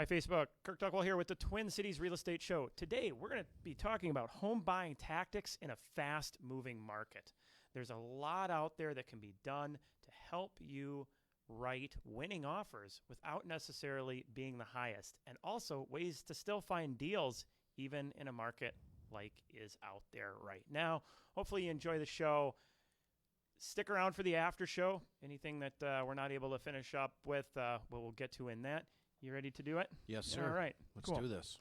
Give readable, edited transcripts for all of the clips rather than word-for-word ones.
Hi, Facebook. Kirk Duckwell here with the Twin Cities Real Estate Show. Today, we're going to be talking about home buying tactics in a fast-moving market. There's a lot out there that can be done to help you write winning offers without necessarily being the highest, and also ways to still find deals even in a market like is out there right now. Hopefully, you enjoy the show. Stick around for the after show. Anything that we're not able to finish up with, we'll get to in that. You ready to do it? Yes, sir. All right. Let's cool. do this.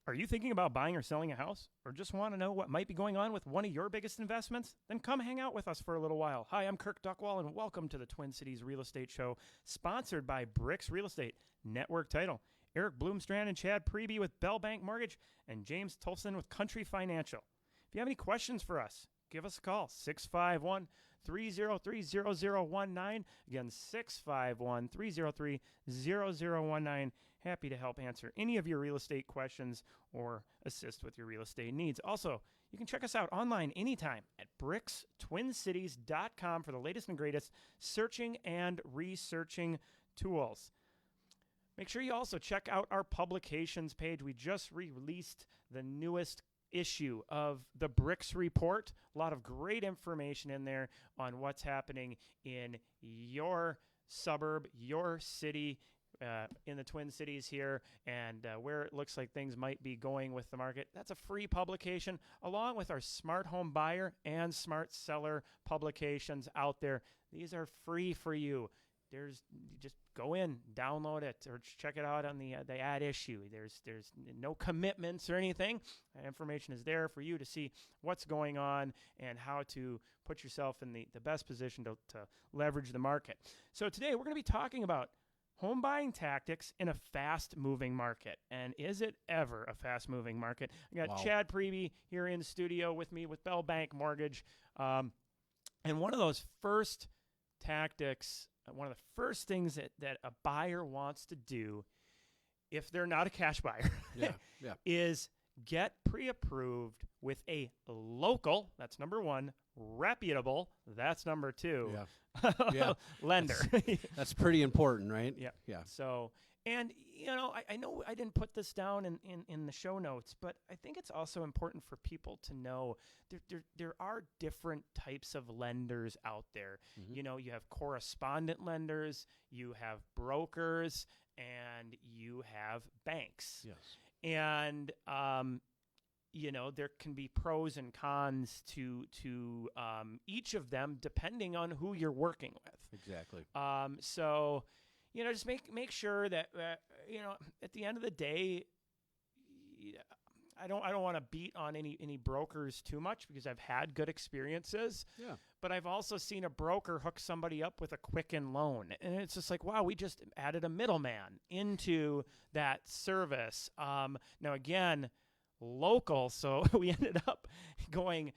Are you thinking about buying or selling a house? Or just want to know what might be going on with one of your biggest investments? Then come hang out with us for a little while. Hi, I'm Kirk Duckwell, and welcome to the Twin Cities Real Estate Show, sponsored by Bricks Real Estate, Network Title, Eric Bloomstrand and Chad Preby with Bell Bank Mortgage, and James Tolson with Country Financial. If you have any questions for us, give us a call, 651-303-0019. Again, 651-303-0019. Happy to help answer any of your real estate questions or assist with your real estate needs. Also, you can check us out online anytime at brickstwincities.com for the latest and greatest searching and researching tools. Make sure you also check out our publications page. We just released the newest issue of the Bricks Report. A lot of great information in there on what's happening in your suburb, your city, in the Twin Cities here, and where it looks like things might be going with the market. That's a free publication, along with our Smart Home Buyer and Smart Seller publications out there. These are free for you. Just go in, download it, or check it out on the ad issue. There's no commitments or anything. That information is there for you to see what's going on and how to put yourself in the best position to leverage the market. So today we're going to be talking about home buying tactics in a fast-moving market. And is it ever a fast-moving market? I got Chad Preby here in the studio with me with Bell Bank Mortgage. And one of those first tactics, one of the first things that a buyer wants to do, if they're not a cash buyer, is get pre-approved with a local, that's number one, reputable, that's number two, lender. That's pretty important, right? Yeah. So, and I know I didn't put this down in the show notes, but I think it's also important for people to know there are different types of lenders out there. Mm-hmm. You have correspondent lenders, you have brokers, and you have banks. Yes. And there can be pros and cons to each of them depending on who you're working with. Exactly. So, just make sure that at the end of the day, I don't want to beat on any brokers too much because I've had good experiences. Yeah. But I've also seen a broker hook somebody up with a Quicken loan, and it's just like, wow, we just added a middleman into that service. Now again, local, so we ended up going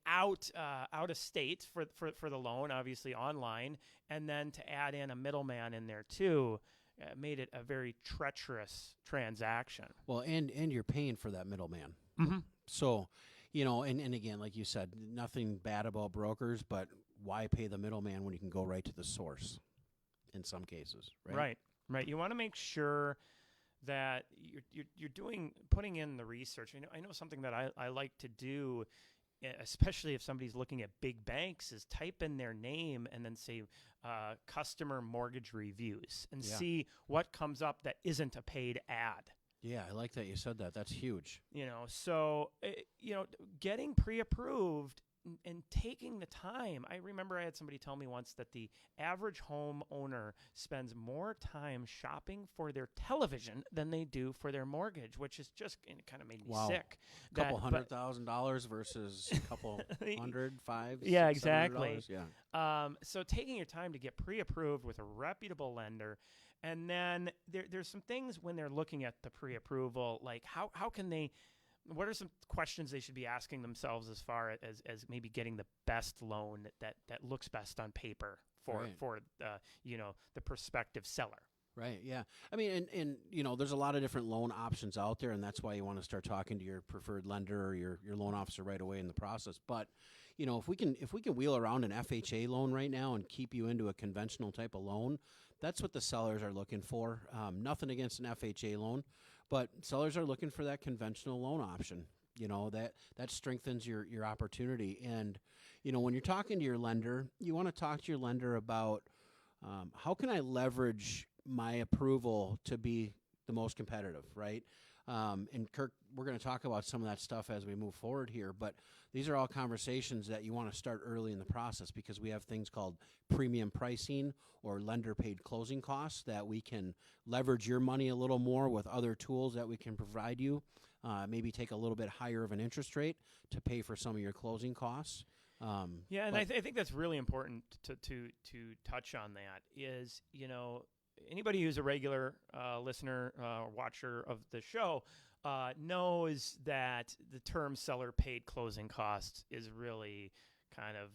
out of state for the loan, obviously online, and then to add in a middleman in there too. Made it a very treacherous transaction. Well, and you're paying for that middleman. Mm-hmm. So, and again, like you said, nothing bad about brokers, but why pay the middleman when you can go right to the source in some cases, right? Right. You want to make sure that you're putting in the research. I know something that I like to do, especially if somebody's looking at big banks, is type in their name and then say customer mortgage reviews and see what comes up that isn't a paid ad. Yeah, I like that you said that. That's huge. So getting pre-approved and taking the time. I remember I had somebody tell me once that the average homeowner spends more time shopping for their television than they do for their mortgage, which is just, it kind of made me sick. A couple $100,000 versus a couple $100, $500. Yeah, exactly. Yeah. So taking your time to get pre-approved with a reputable lender. And then there's some things when they're looking at the pre-approval, like how can they, what are some questions they should be asking themselves as far as maybe getting the best loan that looks best on paper for the prospective seller? Right. Yeah. I mean, and there's a lot of different loan options out there, and that's why you want to start talking to your preferred lender or your loan officer right away in the process. But, if we can wheel around an FHA loan right now and keep you into a conventional type of loan, that's what the sellers are looking for. Nothing against an FHA loan, but sellers are looking for that conventional loan option. That strengthens your opportunity. And, when you're talking to your lender, you want to talk to your lender about how can I leverage my approval to be the most competitive, right? And Kirk, we're going to talk about some of that stuff as we move forward here, but these are all conversations that you want to start early in the process, because we have things called premium pricing or lender paid closing costs that we can leverage your money a little more with other tools that we can provide you. Maybe take a little bit higher of an interest rate to pay for some of your closing costs. I think that's really important to touch on. That is, anybody who's a regular listener or watcher of the show knows that the term seller paid closing costs is really kind of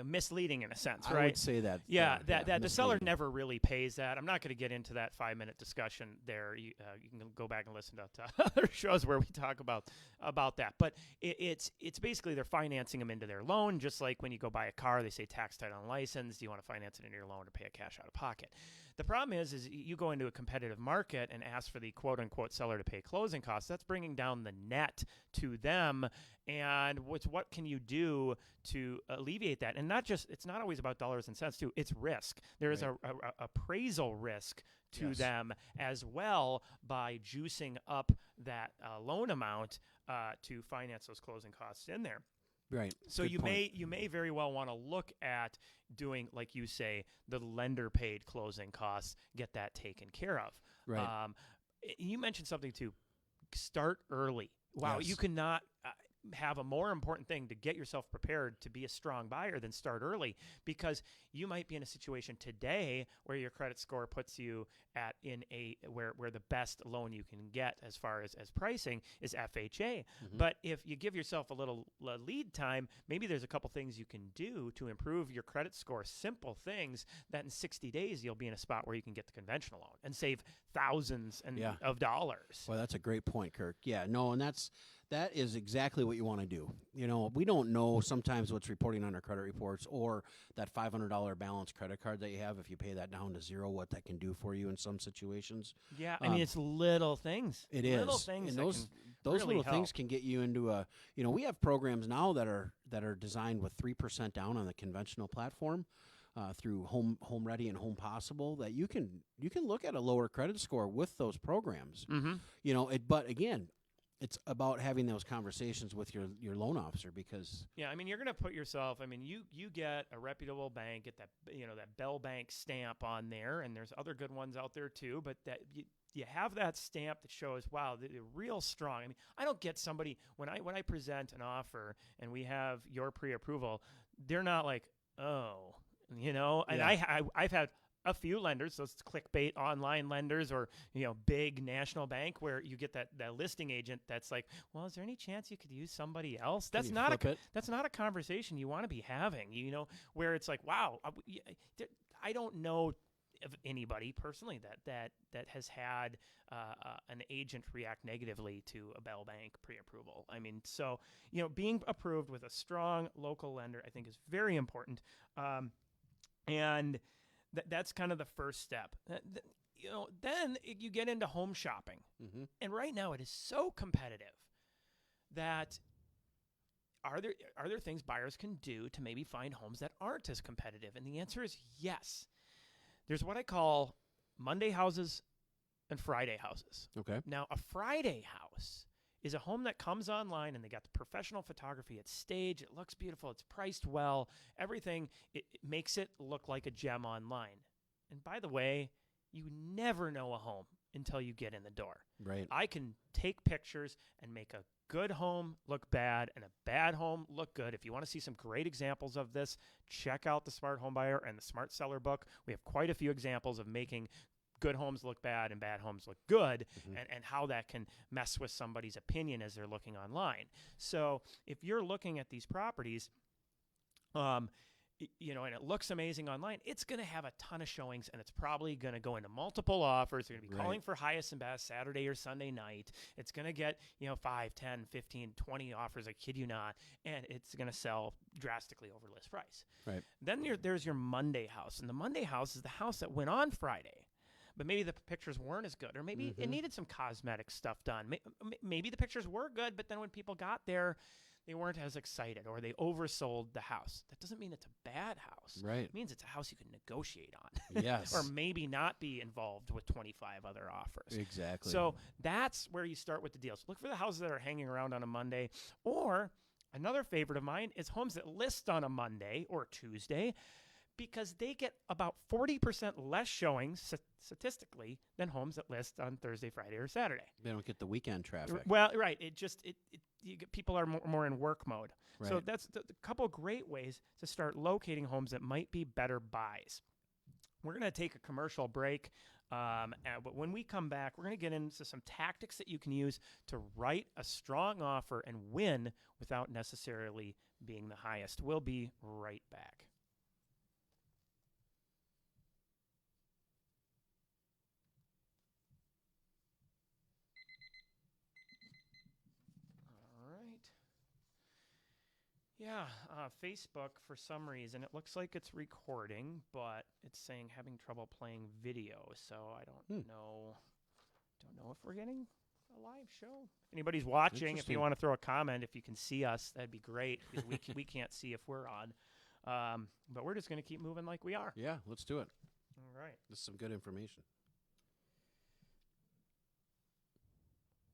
misleading in a sense, right? I would say that. That the seller never really pays that. I'm not going to get into that 5-minute discussion there. You can go back and listen to other shows where we talk about that. But it's basically they're financing them into their loan, just like when you go buy a car, they say tax, title, and license. Do you want to finance it into your loan or pay a cash out of pocket? The problem is you go into a competitive market and ask for the quote-unquote seller to pay closing costs. That's bringing down the net to them. And what can you do to alleviate that? And it's not always about dollars and cents, too. It's risk. There is a appraisal risk to them as well by juicing up that loan amount to finance those closing costs in there. Right. So you may very well want to look at doing, like you say, the lender paid closing costs, get that taken care of. Right. You mentioned something too. Start early. Wow, Yes. you cannot have a more important thing to get yourself prepared to be a strong buyer than start early, because you might be in a situation today where your credit score puts you where the best loan you can get as far as pricing is FHA. Mm-hmm. But if you give yourself a little lead time, maybe there's a couple things you can do to improve your credit score, simple things that in 60 days you'll be in a spot where you can get the conventional loan and save thousands of dollars. Well, that's a great point, Kirk. Yeah, no, and that is exactly what you want to do. We don't know sometimes what's reporting on our credit reports, or that $500 balance credit card that you have, if you pay that down to zero, what that can do for you in some situations. Yeah, I mean, it's little things. It little is. Things and that those really little help. things can get you into we have programs now that are designed with 3% down on the conventional platform. Through Home Ready and Home Possible, that you can look at a lower credit score with those programs. Mm-hmm. But again, it's about having those conversations with your loan officer, because I mean, you're going to put yourself. I mean, you get a reputable bank, get that that Bell Bank stamp on there, and there's other good ones out there too. But that you have that stamp that shows, wow, they're real strong. I mean, I don't get somebody when I present an offer and we have your pre-approval, they're not like, oh. And Yeah. I've had a few lenders, those clickbait online lenders, or big national bank, where you get that listing agent that's like, well, is there any chance you could use somebody else? That's not a conversation you want to be having. Where it's like, wow, I don't know of anybody personally that has had an agent react negatively to a Bell Bank pre-approval. I mean, so being approved with a strong local lender, I think, is very important. And that's kind of the first step. Then you get into home shopping. Mm-hmm. And right now it is so competitive that are there things buyers can do to maybe find homes that aren't as competitive? And the answer is yes. There's what I call Monday houses and Friday houses. Okay. Now, a Friday house is a home that comes online and they got the professional photography. It's staged. It looks beautiful. It's priced well. Everything. It makes it look like a gem online. And by the way, you never know a home until you get in the door. Right. I can take pictures and make a good home look bad and a bad home look good. If you want to see some great examples of this, check out the Smart Home Buyer and the Smart Seller book. We have quite a few examples of making good homes look bad and bad homes look good, Mm-hmm. and how that can mess with somebody's opinion as they're looking online. So if you're looking at these properties, and it looks amazing online, it's going to have a ton of showings, and it's probably going to go into multiple offers. They're going to be calling for highest and best Saturday or Sunday night. It's going to get, 5, 10, 15, 20 offers, I kid you not, and it's going to sell drastically over list price. Right. Then there's your Monday house, and the Monday house is the house that went on Friday. But maybe the pictures weren't as good, or maybe it needed some cosmetic stuff done. Maybe the pictures were good, but then when people got there, they weren't as excited, or they oversold the house. That doesn't mean it's a bad house. Right. It means it's a house you can negotiate on. Yes. Or maybe not be involved with 25 other offers. Exactly. So that's where you start with the deals. Look for the houses that are hanging around on a Monday. Or another favorite of mine is homes that list on a Monday or Tuesday, because they get about 40% less showings statistically than homes that list on Thursday, Friday, or Saturday. They don't get the weekend traffic. Well, right. People are more in work mode. Right. So that's the couple of great ways to start locating homes that might be better buys. We're going to take a commercial break, but when we come back, we're going to get into some tactics that you can use to write a strong offer and win without necessarily being the highest. We'll be right back. Yeah, Facebook, for some reason, it looks like it's recording, but it's saying having trouble playing video, so I don't know. Don't know if we're getting a live show. If anybody's watching, if you want to throw a comment, if you can see us, that'd be great, because we can't see if we're on. But we're just going to keep moving like we are. Yeah, let's do it. All right. This is some good information.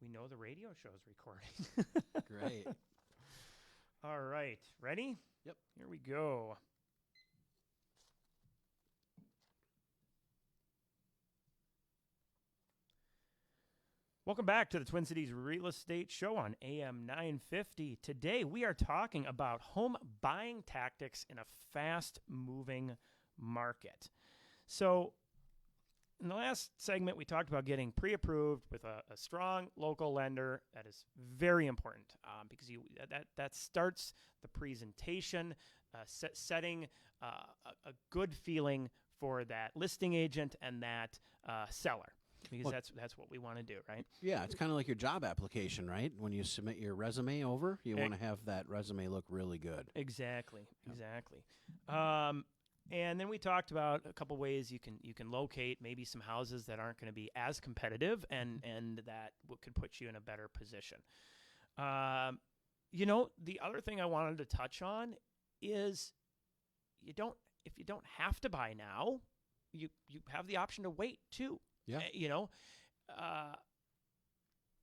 We know the radio show's recording. Great. All right. Ready? Yep. Here we go. Welcome back to the Twin Cities Real Estate Show on AM 950. Today we are talking about home buying tactics in a fast-moving market. So in the last segment, we talked about getting pre-approved with a strong local lender. That is very important because that starts the presentation, setting a good feeling for that listing agent and that seller. Because that's what we want to do, right? Yeah, it's kind of like your job application, right? When you submit your resume over, you want to have that resume look really good. Exactly. And then we talked about a couple ways you can locate maybe some houses that aren't going to be as competitive and that could put you in a better position. The other thing I wanted to touch on is if you don't have to buy now, you have the option to wait too. Yeah.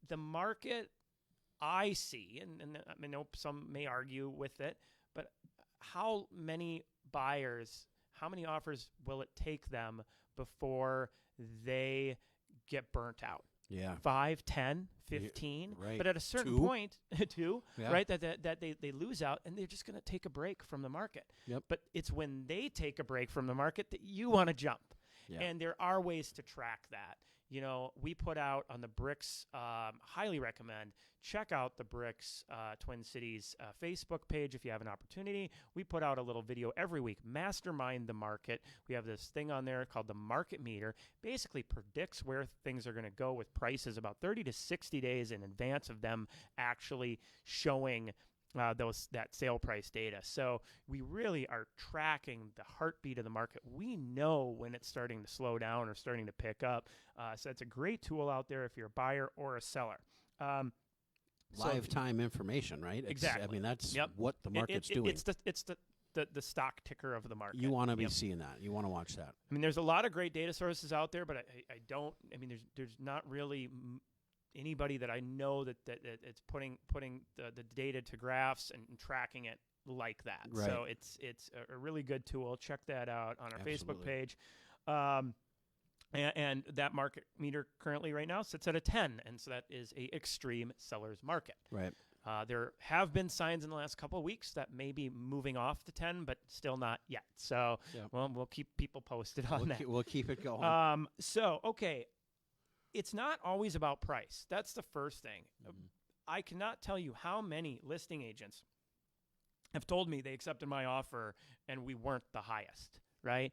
The market I see, and I know some may argue with it, but how many offers will it take them before they get burnt out? Yeah. 5, 10, 15. Right. But at a certain point, right, that they lose out and they're just going to take a break from the market. Yep. But it's when they take a break from the market that you want to jump. Yeah. And there are ways to track that. We put out on the Bricks, highly recommend, check out the Bricks Twin Cities Facebook page if you have an opportunity. We put out a little video every week, Mastermind the Market. We have this thing on there called the Market Meter. Basically predicts where things are going to go with prices about 30 to 60 days in advance of them actually showing that sale price data. So we really are tracking the heartbeat of the market. We know when it's starting to slow down or starting to pick up. So it's a great tool out there if you're a buyer or a seller. Lifetime information, right? Exactly. I mean, that's what the market's doing. It's the stock ticker of the market. You want to be seeing that. You want to watch that. I mean, there's a lot of great data sources out there, but there's not really anybody that I know that it's putting the data to graphs and tracking it like that. Right. So it's a really good tool. Check that out on our Facebook page. And that market meter currently right now sits at a 10, and so that is a extreme seller's market. Right. There have been signs in the last couple of weeks that may be moving off the 10, but still not yet. So we'll keep people posted on that. We'll keep it going. Okay. It's not always about price. That's the first thing. I cannot tell you how many listing agents have told me they accepted my offer and we weren't the highest, right?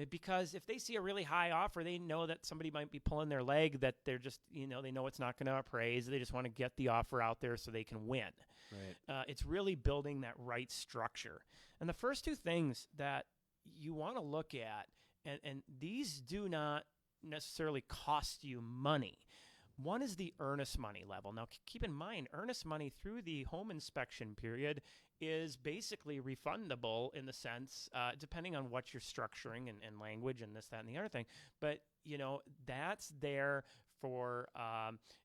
Because if they see a really high offer, they know that somebody might be pulling their leg, that they're just, they know it's not going to appraise. They just want to get the offer out there so they can win. Right. It's really building that right structure. And the first two things that you want to look at, and these do not necessarily cost you money. One is the earnest money level. Now, keep in mind, earnest money through the home inspection period is basically refundable in the sense, depending on what you're structuring and language and this, that, and the other thing. But, that's there for,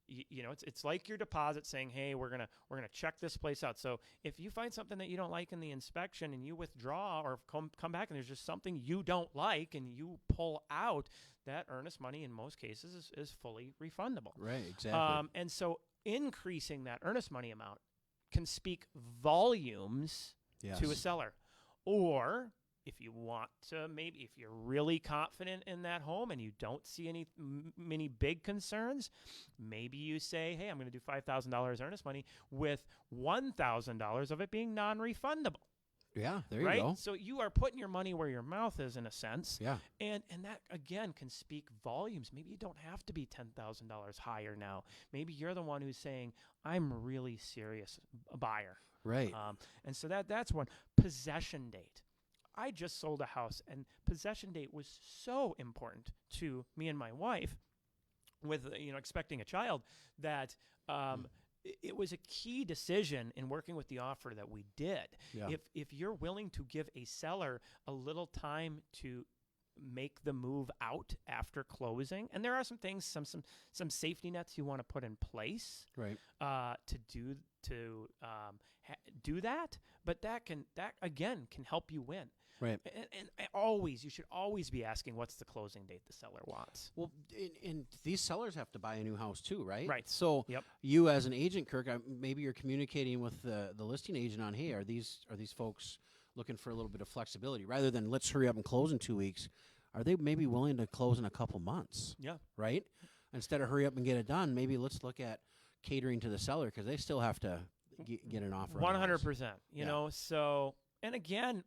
it's like your deposit saying, hey, we're gonna check this place out. So if you find something that you don't like in the inspection and you withdraw or come back and there's just something you don't like and you pull out, that earnest money in most cases is fully refundable. Right, exactly. And so increasing that earnest money amount can speak volumes to a seller. Or if you want to, maybe if you're really confident in that home and you don't see many big concerns, maybe you say, hey, I'm going to do $5,000 earnest money with $1,000 of it being non-refundable. Yeah, there you right? go. So you are putting your money where your mouth is, in a sense. Yeah. And that, again, can speak volumes. Maybe you don't have to be $10,000 higher now. Maybe you're the one who's saying, I'm really serious, a buyer. Right. And so that's one. Possession date. I just sold a house, and possession date was so important to me and my wife with, expecting a child, that it was a key decision in working with the offer that we did. Yeah. If you're willing to give a seller a little time to make the move out after closing, and there are some things, some safety nets you want to put in place, right, to do that, but that again can help you win. Right. And you should always be asking, what's the closing date the seller wants? Well, and these sellers have to buy a new house too, right? Right. So Yep. you as an agent, Kirk, maybe you're communicating with the listing agent on, hey, are these folks looking for a little bit of flexibility rather than let's hurry up and close in 2 weeks? Are they maybe willing to close in a couple months? Yeah. Right. Instead of hurry up and get it done, maybe let's look at catering to the seller because they still have to get an offer. 100%. You know, so, and again,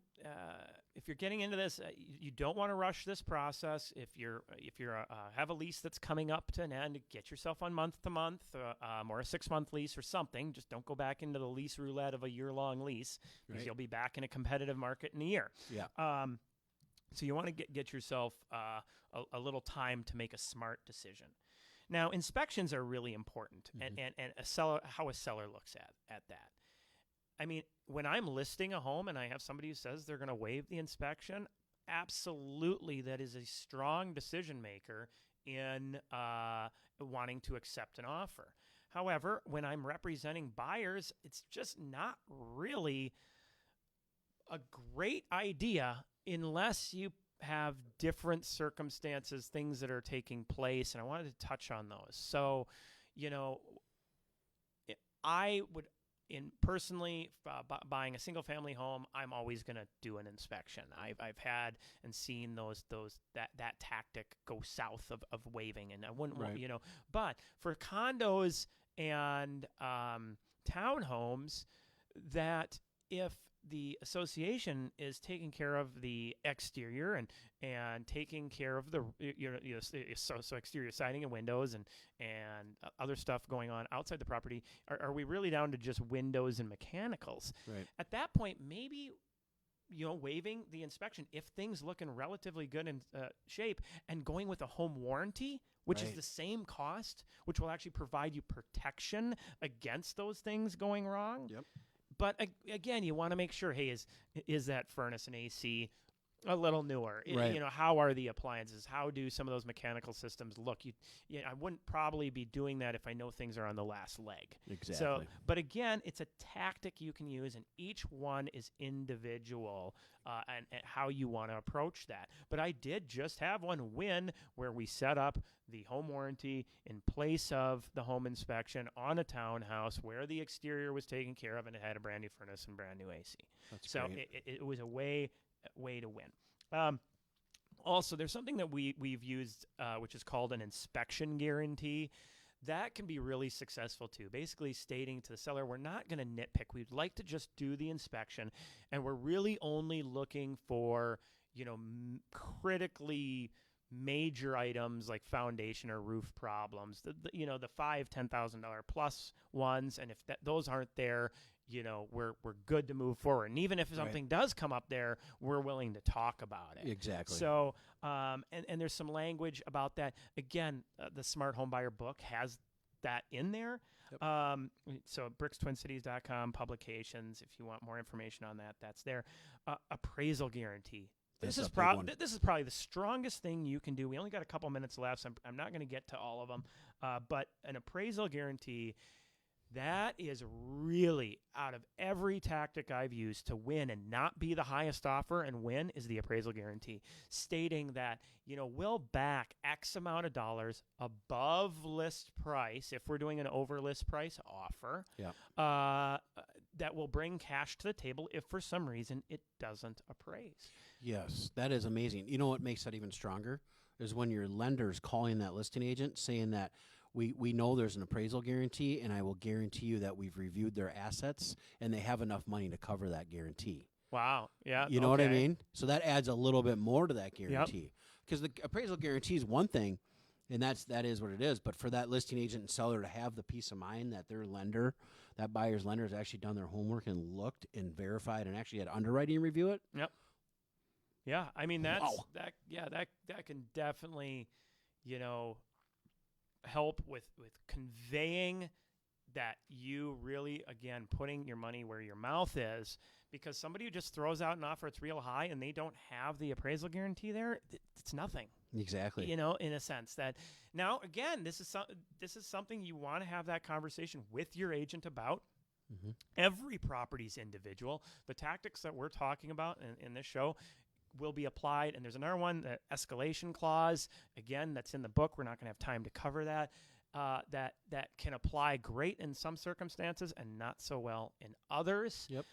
if you're getting into this, you don't want to rush this process. If you're have a lease that's coming up to an end, get yourself on month to month, or a 6-month lease or something. Just don't go back into the lease roulette of a year-long lease, because you'll be back in a competitive market in a year. Yeah. So you want to get yourself a little time to make a smart decision. Now, inspections are really important, and how a seller looks at that. I mean, when I'm listing a home and I have somebody who says they're going to waive the inspection, absolutely that is a strong decision maker in wanting to accept an offer. However, when I'm representing buyers, it's just not really a great idea unless you have different circumstances, things that are taking place, and I wanted to touch on those. So, I would, personally, buying a single-family home, I'm always going to do an inspection. I've had and seen that tactic go south of waiving, and I wouldn't, But for condos and townhomes, that if the association is taking care of the exterior and taking care of the so exterior siding and windows and other stuff going on outside the property, are we really down to just windows and mechanicals? Right. At that point, maybe waiving the inspection if things look in relatively good shape, and going with a home warranty, which is the same cost, which will actually provide you protection against those things going wrong. Yep. But again, you want to make sure, hey, is that furnace and AC a little newer? Right. How are the appliances? How do some of those mechanical systems look? I wouldn't probably be doing that if I know things are on the last leg. Exactly. So, but again, it's a tactic you can use, and each one is individual and how you want to approach that. But I did just have one win where we set up the home warranty in place of the home inspection on a townhouse where the exterior was taken care of and it had a brand new furnace and brand new AC. That's so great. It was a way to win. Also, there's something that we've used, which is called an inspection guarantee. that can be really successful too. Basically stating to the seller, we're not going to nitpick. We'd like to just do the inspection, and we're really only looking for, critically major items like foundation or roof problems, the $5,000-$10,000 plus ones. And if those aren't there, we're good to move forward. And even if something does come up there, we're willing to talk about it. Exactly. So, and there's some language about that. Again, the Smart Home Buyer book has that in there. Yep. So brickstwincities.com publications, if you want more information on that, that's there. Appraisal guarantee. This is probably the strongest thing you can do. We only got a couple minutes left, so I'm not going to get to all of them. But an appraisal guarantee, that is really, out of every tactic I've used to win and not be the highest offer and win, is the appraisal guarantee, stating that, we'll back X amount of dollars above list price if we're doing an over list price offer. Yeah. That will bring cash to the table if for some reason it doesn't appraise. Yes, that is amazing. You know what makes that even stronger is when your lender's calling that listing agent saying that we know there's an appraisal guarantee, and I will guarantee you that we've reviewed their assets and they have enough money to cover that guarantee. Wow. Yeah. You know what I mean? So that adds a little bit more to that guarantee. Because the appraisal guarantee is one thing, and that is what it is. But for that listing agent and seller to have the peace of mind that their lender, that buyer's lender, has actually done their homework and looked and verified and actually had underwriting review it. Yep. Yeah. I mean, that can definitely, help with conveying that you really, again, putting your money where your mouth is, because somebody who just throws out an offer that's real high and they don't have the appraisal guarantee there, it's nothing. Exactly. In a sense that, now, again, this is something you want to have that conversation with your agent about. Mm-hmm. Every property's individual. The tactics that we're talking about in this show will be applied. And there's another one, the escalation clause. Again, that's in the book. We're not going to have time to cover that. That can apply great in some circumstances and not so well in others. Yep.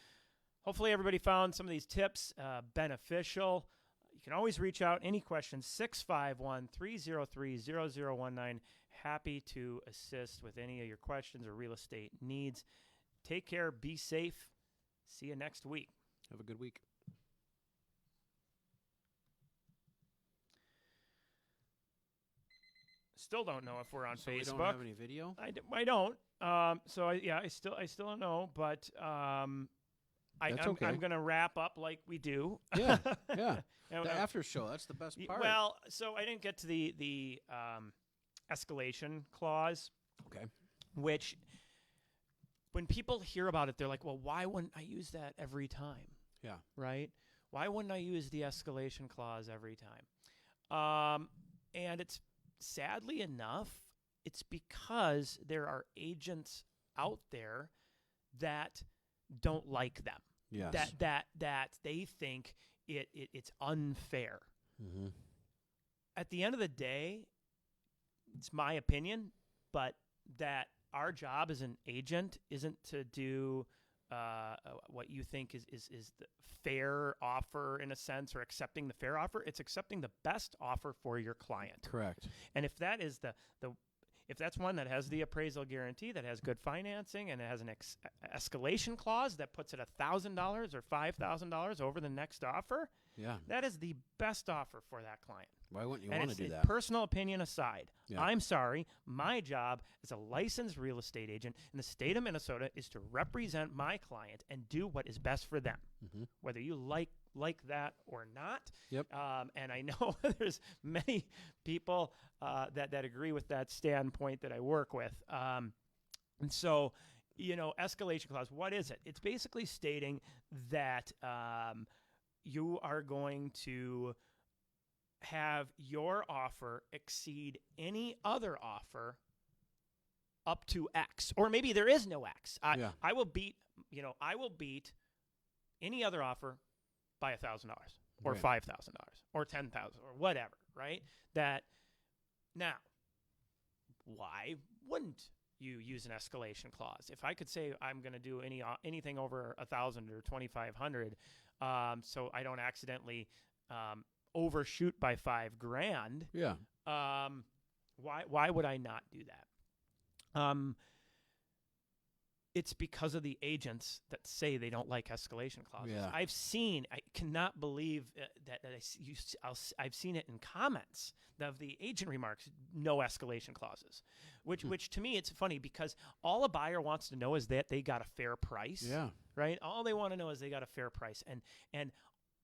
Hopefully everybody found some of these tips beneficial. You can always reach out. Any questions, 651-303-0019. Happy to assist with any of your questions or real estate needs. Take care. Be safe. See you next week. Have a good week. Still don't know if we're on Facebook. We don't have any video? I don't. So I still don't know, but I'm going to wrap up like we do. Yeah, yeah. The after show, that's the best part. Well, so I didn't get to the escalation clause. Okay. Which, when people hear about it, they're like, well, why wouldn't I use that every time? Yeah. Right? Why wouldn't I use the escalation clause every time? And it's, sadly enough, it's because there are agents out there that don't like them. Yes. That they think it's unfair. Mm-hmm. At the end of the day, it's my opinion, but that our job as an agent isn't to do what you think is the fair offer, in a sense, or accepting the fair offer. It's accepting the best offer for your client. Correct. And if that is if that's one that has the appraisal guarantee, that has good financing, and it has an escalation clause that puts it $1,000 or $5,000 over the next offer, yeah, that is the best offer for that client. Why wouldn't you want to do that? Personal opinion aside, yeah. I'm sorry. My job as a licensed real estate agent in the state of Minnesota is to represent my client and do what is best for them, mm-hmm. whether you like that or not. Yep. And I know there's many people that agree with that standpoint that I work with. And so, escalation clause, what is it? It's basically stating that you are going to have your offer exceed any other offer up to X, or maybe there is no X. I will beat any other offer by $1,000 or right. $5,000 or $10,000 or whatever, right? That now, why wouldn't you use an escalation clause? If I could say I'm going to do anything over $1,000 or $2,500, so I don't accidentally overshoot by $5,000. Yeah. Why would I not do that? It's because of the agents that say they don't like escalation clauses. Yeah. I cannot believe I've seen it in comments of the agent remarks, no escalation clauses, which to me, it's funny because all a buyer wants to know is that they got a fair price. Yeah. Right. All they want to know is they got a fair price. And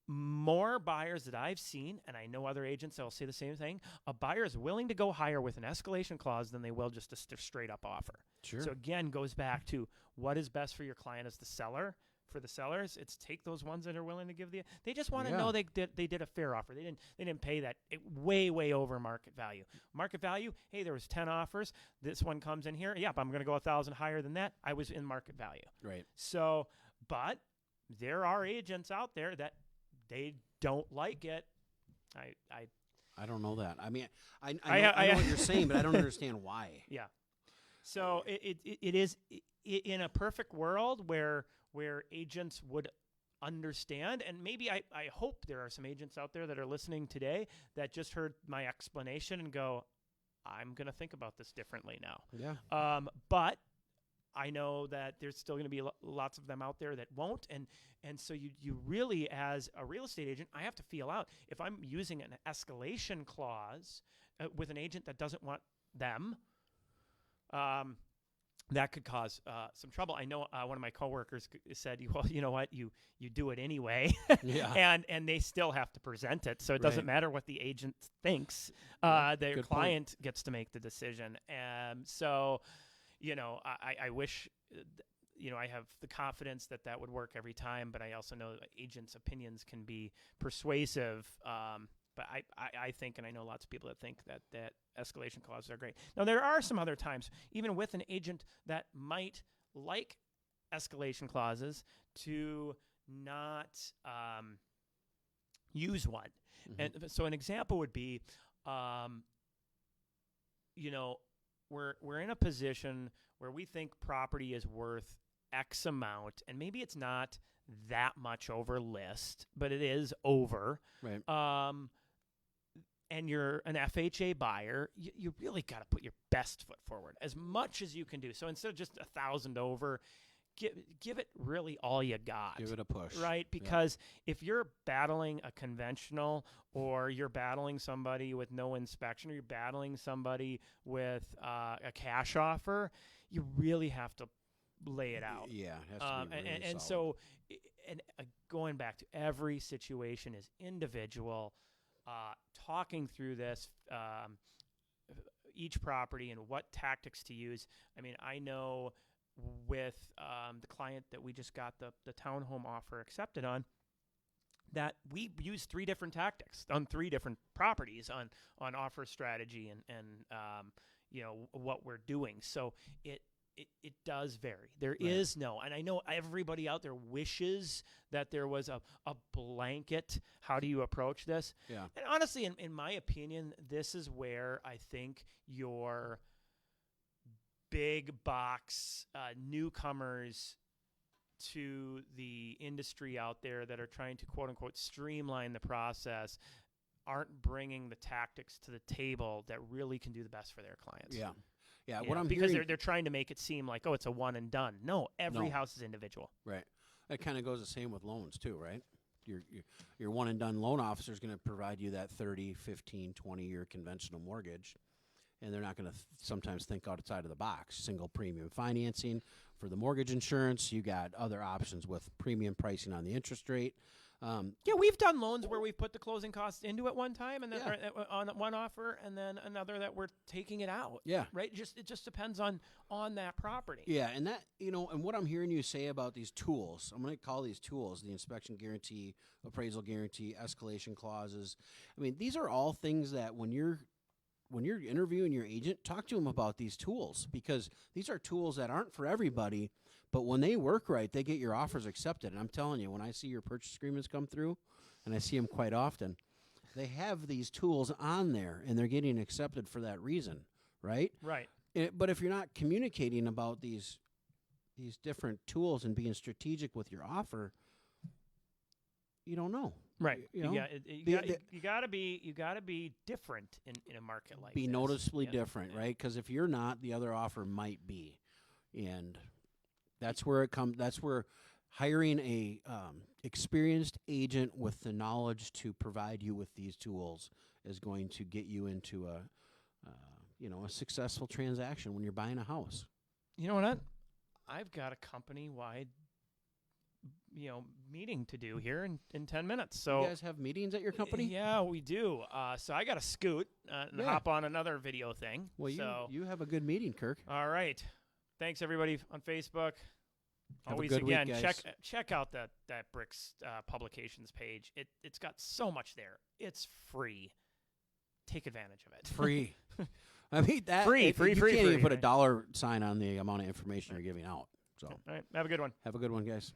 more buyers that I've seen, and I know other agents that will say the same thing, a buyer is willing to go higher with an escalation clause than they will just a straight up offer. Sure. So again, goes back to what is best for your client as the seller. For the sellers, it's take those ones that are willing to give they just want to know they did a fair offer. They didn't pay that way over market value. Market value, hey, there was 10 offers. This one comes in here. Yep, I'm going to go 1,000 higher than that. I was in market value. Right. So, but there are agents out there that they don't like it. I don't know that. I mean, I know what you're saying, but I don't understand why. Yeah. So it is in a perfect world where agents would understand, and maybe I hope there are some agents out there that are listening today that just heard my explanation and go, I'm going to think about this differently now. Yeah. But I know that there's still going to be lots of them out there that won't, and so you really, as a real estate agent, I have to feel out if I'm using an escalation clause with an agent that doesn't want them. That could cause some trouble. I know one of my coworkers said, "Well, you know what? You do it anyway, yeah. and they still have to present it. So it doesn't matter what the agent thinks. Their Good client gets to make the decision. So, I wish, I have the confidence that would work every time. But I also know that agents' opinions can be persuasive. But I think, and I know lots of people that think that escalation clauses are great. Now, there are some other times, even with an agent that might like escalation clauses, to not use one. Mm-hmm. And so an example would be, we're in a position where we think property is worth X amount, and maybe it's not that much over list, but it is over. Right. And you're an FHA buyer, you really got to put your best foot forward as much as you can do. So instead of just 1,000 over, give it really all you got. Give it a push. Right? Because if you're battling a conventional, or you're battling somebody with no inspection, or you're battling somebody with a cash offer, you really have to lay it out. Yeah, it has to be really and solid. so, going back to every situation is individual. Talking through this, each property and what tactics to use. I mean, I know with the client that we just got the townhome offer accepted on, that we use 3 different tactics on 3 different properties on offer strategy and what we're doing. So it does vary. There is no, and I know everybody out there wishes that there was a blanket. How do you approach this? Yeah. And honestly, in my opinion, this is where I think your big box newcomers to the industry out there that are trying to quote unquote streamline the process aren't bringing the tactics to the table that really can do the best for their clients. Yeah. Yeah, what I'm because they're trying to make it seem like, oh, it's a one and done. No, every house is individual. Right. That kind of goes the same with loans too, right? Your one and done loan officer is going to provide you that 30, 15, 20-year conventional mortgage, and they're not going to sometimes think outside of the box. Single premium financing for the mortgage insurance. You got other options with premium pricing on the interest rate. We've done loans where we've put the closing costs into it one time, and then on one offer, and then another that we're taking it out. Yeah, right. It just depends on that property. Yeah, and that and what I'm hearing you say about these tools, I'm going to call these tools the inspection guarantee, appraisal guarantee, escalation clauses. I mean, these are all things that when you're interviewing your agent, talk to them about these tools, because these are tools that aren't for everybody. But when they work right, they get your offers accepted. And I'm telling you, when I see your purchase agreements come through, and I see them quite often, they have these tools on there, and they're getting accepted for that reason, right? Right. But if you're not communicating about these different tools and being strategic with your offer, you don't know. Right. You know, You gotta be different in a market like be this. noticeably Yeah. different, right? Because if you're not, the other offer might be, and that's where it comes. That's where hiring a experienced agent with the knowledge to provide you with these tools is going to get you into a a successful transaction when you're buying a house. You know what? I've got a company-wide meeting to do here in 10 minutes. So you guys have meetings at your company? Yeah, we do. So I got to scoot and hop on another video thing. Well, so, you have a good meeting, Kirk. All right. Thanks everybody on Facebook. Have Always a good again, week, guys. check out that Bricks publications page. It's got so much there. It's free. Take advantage of it. Free. I mean that Free. You can't even put a dollar sign on the amount of information you're giving out. So, all right. Have a good one. Have a good one, guys.